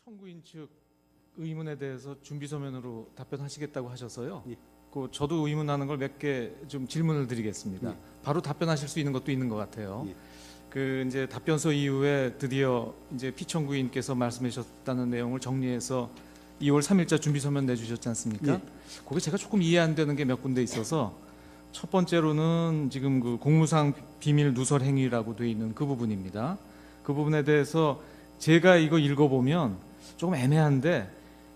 청구인 측 의문에 대해서 준비 서면으로 답변하시겠다고 하셔서요. 예. 저도 의문하는 걸 몇 개 좀 질문을 드리겠습니다. 예. 바로 답변하실 수 있는 것도 있는 것 같아요. 예. 그 이제 답변서 이후에 드디어 이제 피청구인께서 말씀하셨다는 내용을 정리해서 2월 3일자 준비 서면 내주셨지 않습니까? 예. 그게 제가 조금 이해 안 되는 게 몇 군데 있어서 첫 번째로는 지금 그 공무상 비밀 누설 행위라고 돼 있는 그 부분입니다. 그 부분에 대해서 제가 이거 읽어보면 조금 애매한데,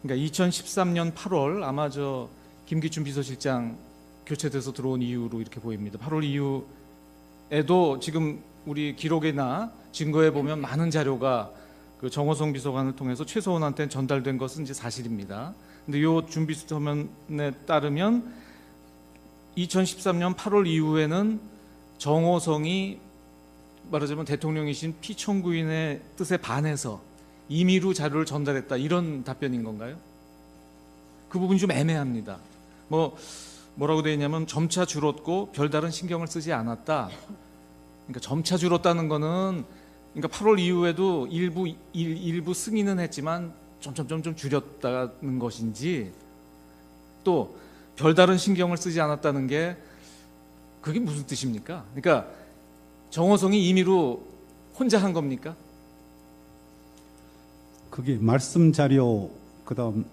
그러니까 2013년 8월 아마 저 김기춘 비서실장 교체돼서 들어온 이후로 이렇게 보입니다. 8월 이후에도 지금 우리 기록이나 증거에 보면 많은 자료가 그 정호성 비서관을 통해서 최소원한테 전달된 것은 이제 사실입니다. 근데 이 준비 서면에 따르면 2013년 8월 이후에는 정호성이 말하자면 대통령이신 피청구인의 뜻에 반해서 임의로 자료를 전달했다, 이런 답변인 건가요? 그 부분이 좀 애매합니다. 뭐라고 되어 있냐면 점차 줄었고 별다른 신경을 쓰지 않았다. 그러니까 점차 줄었다는 거는, 그러니까 8월 이후에도 일부 승인은 했지만 점점 줄였다는 것인지, 또 별다른 신경을 쓰지 않았다는 게 그게 무슨 뜻입니까? 그러니까 정호성이 임의로 혼자 한 겁니까? 그게 말씀 자료 그다음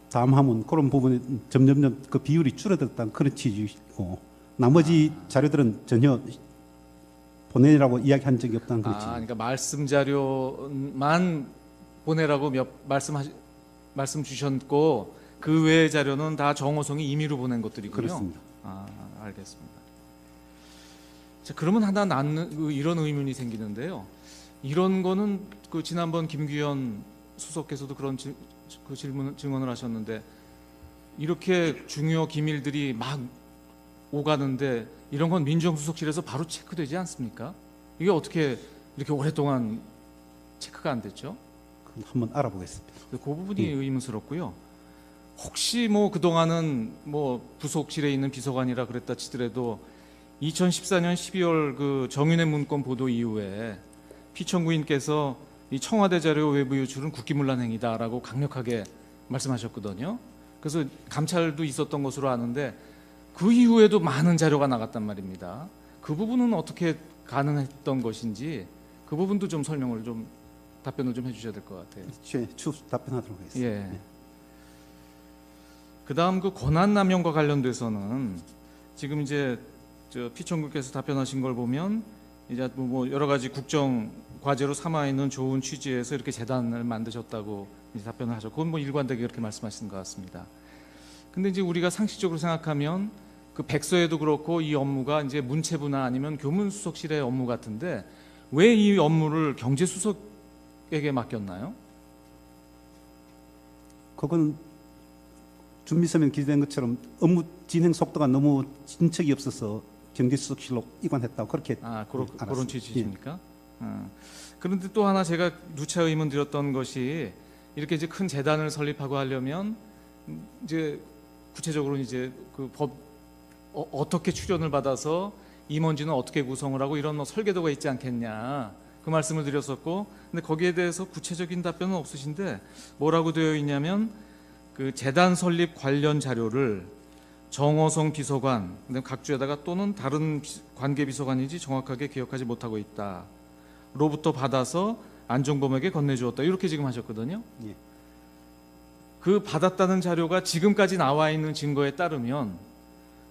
담화문 그런 부분에 점점 그 비율이 줄어들었다는 그런 취지이고, 나머지 자료들은 전혀 보내라고 이야기한 적이 없다는 그런 취지. 그러니까 말씀 자료만 보내라고 말씀 주셨고 그 외의 자료는 다 정호성이 임의로 보낸 것들이군요. 그렇습니다. 알겠습니다. 자, 그러면 하나 이런 의문이 생기는데요. 이런 거는 그 지난번 김규현 수석께서도 그런 증언을 하셨는데, 이렇게 중요 기밀들이 막 오가는데 이런 건 민정수석실에서 바로 체크되지 않습니까? 이게 어떻게 이렇게 오랫동안 체크가 안 됐죠? 한번 알아보겠습니다. 그 부분이 의문스럽고요. 혹시 그동안은 부속실에 있는 비서관이라 그랬다 치더라도 2014년 12월 그 정윤회 문건 보도 이후에 피청구인께서 이 청와대 자료 외부 유출은 국기문란 행위다라고 강력하게 말씀하셨거든요. 그래서 감찰도 있었던 것으로 아는데 그 이후에도 많은 자료가 나갔단 말입니다. 그 부분은 어떻게 가능했던 것인지 그 부분도 좀 답변을 좀 해주셔야 될 것 같아요. 추후 답변하도록 하겠습니다. 예. 그다음 그 권한남용과 관련돼서는 지금 이제 피청구께서 답변하신 걸 보면 이제 여러 가지 국정 과제로 삼아 있는 좋은 취지에서 이렇게 재단을 만드셨다고 이제 답변을 하셨고, 그건 일관되게 그렇게 말씀하시는 것 같습니다. 근데 이제 우리가 상식적으로 생각하면 그 백서에도 그렇고 이 업무가 이제 문체부나 아니면 교문수석실의 업무 같은데 왜 이 업무를 경제수석에게 맡겼나요? 그건 준비서면 기재된 것처럼 업무 진행 속도가 너무 진척이 없어서 경제수석실로 이관했다고 그렇게 그런 취지십니까? 그런데 또 하나 제가 누차 의문 드렸던 것이, 이렇게 이제 큰 재단을 설립하고 하려면 이제 구체적으로 이제 그 법 어떻게 출연을 받아서 임원진은 어떻게 구성을 하고 이런 설계도가 있지 않겠냐, 그 말씀을 드렸었고, 근데 거기에 대해서 구체적인 답변은 없으신데 뭐라고 되어 있냐면 그 재단 설립 관련 자료를 정호성 비서관, 각주에다가 또는 다른 관계 비서관인지 정확하게 기억하지 못하고 있다 로부터 받아서 안종범에게 건네주었다, 이렇게 지금 하셨거든요. 예. 그 받았다는 자료가 지금까지 나와 있는 증거에 따르면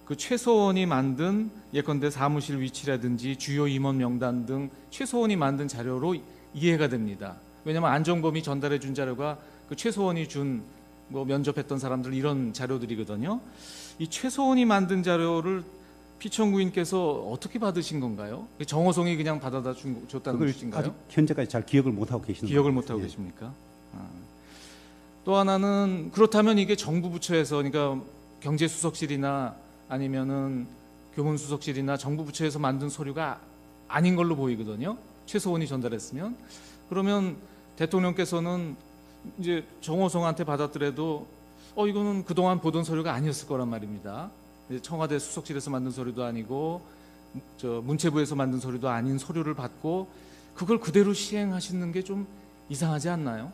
그 최소원이 만든 예컨대 사무실 위치라든지 주요 임원 명단 등 최소원이 만든 자료로 이해가 됩니다. 왜냐하면 안종범이 전달해 준 자료가 그 최소원이 준 면접했던 사람들 이런 자료들이거든요. 이 최소원이 만든 자료를 피청구인께서 어떻게 받으신 건가요? 정호성이 그냥 받아다 줬다는 것인가요? 아직 현재까지 잘 기억을 못하고 계시는 기억을 거예요. 못하고 계십니까? 또 하나는, 그렇다면 이게 정부 부처에서, 그러니까 경제수석실이나 아니면은 교문수석실이나 정부 부처에서 만든 서류가 아닌 걸로 보이거든요. 최소원이 전달했으면. 그러면 대통령께서는 이제 정호성한테 받았더라도 이거는 그동안 보던 서류가 아니었을 거란 말입니다. 청와대 수석실에서 만든 서류도 아니고 문체부에서 만든 서류도 아닌 서류를 받고 그걸 그대로 시행하시는 게 좀 이상하지 않나요?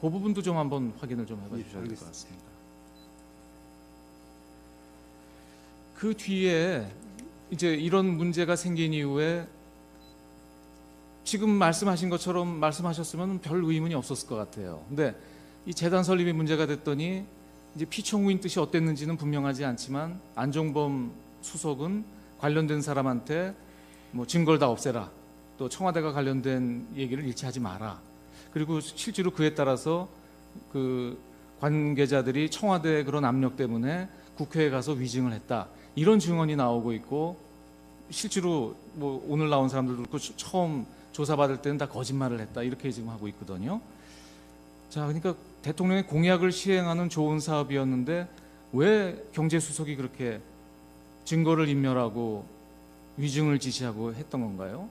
그 부분도 좀 한번 확인을 좀 해봐 예, 주셔야 될 것 알겠습니다. 같습니다. 그 뒤에 이제 이런 문제가 생긴 이후에 지금 말씀하신 것처럼 말씀하셨으면 별 의문이 없었을 것 같아요. 근데 이 재단 설립이 문제가 됐더니 이제 피청구인 뜻이 어땠는지는 분명하지 않지만 안종범 수석은 관련된 사람한테 뭐 증거를 다 없애라, 또 청와대가 관련된 얘기를 일치하지 마라. 그리고 실제로 그에 따라서 그 관계자들이 청와대 그런 압력 때문에 국회에 가서 위증을 했다. 이런 증언이 나오고 있고 실제로 뭐 오늘 나온 사람들도 그렇고 처음 조사받을 때는 다 거짓말을 했다. 이렇게 지금 하고 있거든요. 자, 그러니까 대통령의 공약을 시행하는 좋은 사업이었는데 왜 경제수석이 그렇게 증거를 인멸하고 위증을 지시하고 했던 건가요?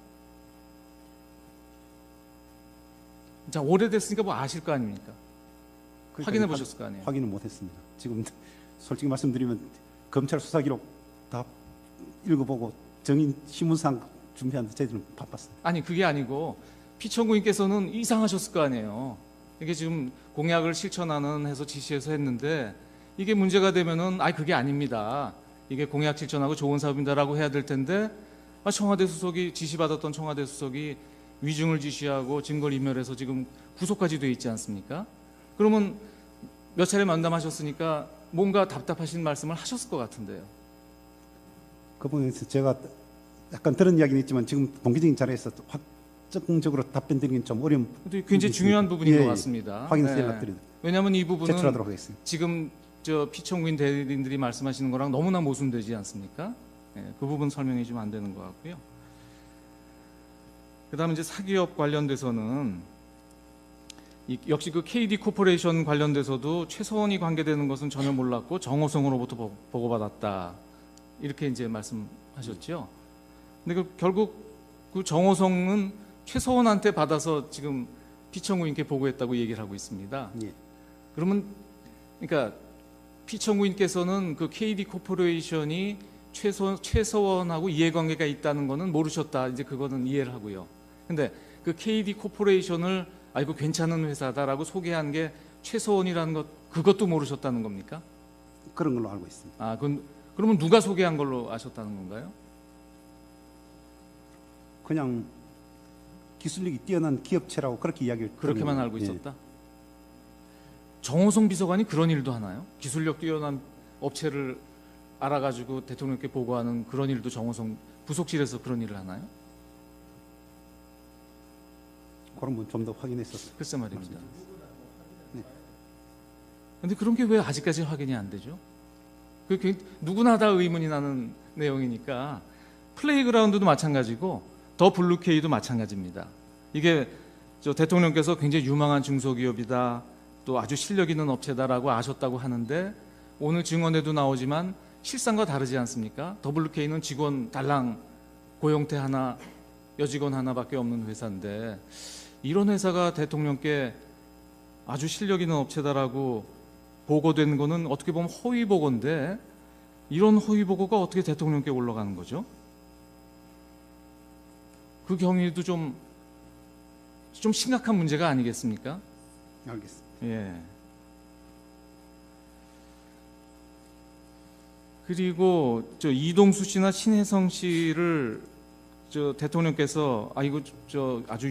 자, 오래됐으니까 뭐 아실 거 아닙니까? 그러니까 확인해 보셨을 거 아니에요? 확인을 못했습니다. 지금 솔직히 말씀드리면 검찰 수사 기록 다 읽어보고 정인 신문상 준비하는데 저희들은 바빴어요. 아니 그게 아니고 피청구인께서는 이상하셨을 거 아니에요. 이게 지금 공약을 실천하는 해서 지시해서 했는데 이게 문제가 되면은 그게 아닙니다. 이게 공약 실천하고 좋은 사업입니다라고 해야 될 텐데 청와대 수석이 지시받았던 청와대 수석이 위증을 지시하고 증거를 인멸해서 지금 구속까지 돼 있지 않습니까? 그러면 몇 차례 만남하셨으니까 뭔가 답답하신 말씀을 하셨을 것 같은데요. 그 부분에서 제가 약간 들은 이야기는 있지만 지금 공개적인 자리에서 확정적으로 답변 드리긴 좀 어려운 근데 굉장히 부분이 중요한 있습니다. 부분인 예, 것 예. 같습니다. 확인해서 네. 연락드립니다. 왜냐하면 이 부분은 제출하도록 하겠습니다. 지금 저 피청구인 대리인들이 말씀하시는 거랑 너무나 모순되지 않습니까? 그 부분 설명이 좀 안 되는 것 같고요. 그다음에 이제 사기업 관련돼서는 역시 그 KD 코퍼레이션 관련돼서도 최서원이 관계되는 것은 전혀 몰랐고 정호성으로부터 보고받았다 이렇게 이제 말씀하셨죠. 근데 결국 그 정호성은 최서원한테 받아서 지금 피청구인께 보고했다고 얘기를 하고 있습니다. 예. 그러면 그러니까 피청구인께서는 그 KD 코퍼레이션이 최서원하고 이해관계가 있다는 거는 모르셨다. 이제 그거는 이해를 하고요. 근데 그 KD 코퍼레이션을 이거 괜찮은 회사다라고 소개한 게 최서원이라는 것 그것도 모르셨다는 겁니까? 그런 걸로 알고 있습니다. 그러면 누가 소개한 걸로 아셨다는 건가요? 그냥 기술력이 뛰어난 기업체라고 그렇게 이야기를 그렇게만 들은 알고 거예요. 있었다. 정호성 비서관이 그런 일도 하나요? 기술력 뛰어난 업체를 알아가지고 대통령께 보고하는 그런 일도 정호성 부속실에서 그런 일을 하나요? 그런 부분 좀 더 확인했었어요. 글쎄 말입니다. 네. 근데 그런 게 왜 아직까지 확인이 안 되죠? 그게 누구나 다 의문이 나는 내용이니까 플레이그라운드도 마찬가지고 더 블루케이도 마찬가지입니다. 이게 저 대통령께서 굉장히 유망한 중소기업이다, 또 아주 실력 있는 업체다라고 아셨다고 하는데 오늘 증언에도 나오지만 실상과 다르지 않습니까? 더블유케이는 직원 달랑 고용태 하나, 여직원 하나밖에 없는 회사인데 이런 회사가 대통령께 아주 실력 있는 업체다라고 보고된 거는 어떻게 보면 허위 보고인데 이런 허위 보고가 어떻게 대통령께 올라가는 거죠? 그 경위도 좀 심각한 문제가 아니겠습니까? 알겠습니다. 예. 그리고 저 이동수 씨나 신혜성 씨를 저 대통령께서 이거 저 아주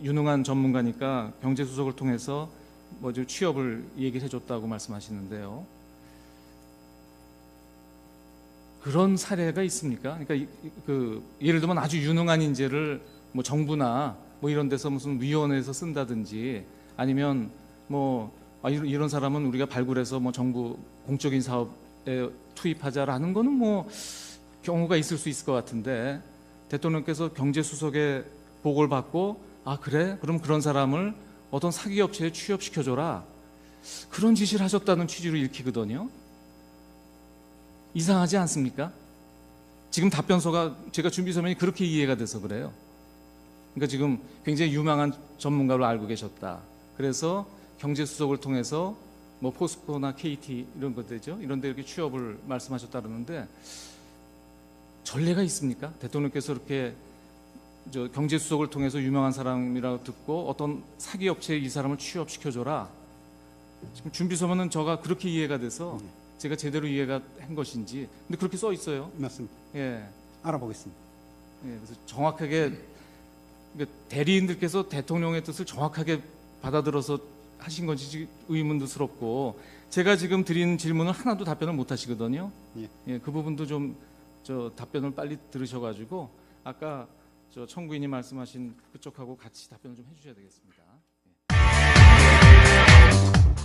유능한 전문가니까 경제수석을 통해서 뭐죠 취업을 얘기를 해줬다고 말씀하시는데요. 그런 사례가 있습니까? 그러니까 그 예를 들면 아주 유능한 인재를 뭐 정부나 뭐 이런 데서 무슨 위원회에서 쓴다든지 아니면 뭐 이런 사람은 우리가 발굴해서 뭐 정부 공적인 사업에 투입하자라는 거는 뭐 경우가 있을 수 있을 것 같은데 대통령께서 경제수석의 보고를 받고 그래? 그럼 그런 사람을 어떤 사기업체에 취업시켜줘라 그런 지시를 하셨다는 취지로 읽히거든요. 이상하지 않습니까? 지금 답변서가 제가 준비 서면이 그렇게 이해가 돼서 그래요. 그러니까 지금 굉장히 유망한 전문가로 알고 계셨다. 그래서 경제수석을 통해서 뭐 포스코나 KT 이런 것들죠. 이런 데 이렇게 취업을 말씀하셨다 그러는데 전례가 있습니까? 대통령께서 이렇게 저 경제수석을 통해서 유명한 사람이라고 듣고 어떤 사기 업체에 이 사람을 취업시켜줘라. 지금 준비서면은 저가 그렇게 이해가 돼서 제가 제대로 이해가 한 것인지, 근데 그렇게 써 있어요. 맞습니다. 예, 알아보겠습니다. 예, 그래서 정확하게 그러니까 대리인들께서 대통령의 뜻을 정확하게 받아들어서 하신 건지 의문스럽고, 제가 지금 드린 질문을 하나도 답변을 못 하시거든요. 예. 예, 그 부분도 좀 저 답변을 빨리 들으셔가지고 아까 저 청구인이 말씀하신 그쪽하고 같이 답변을 좀 해주셔야 되겠습니다.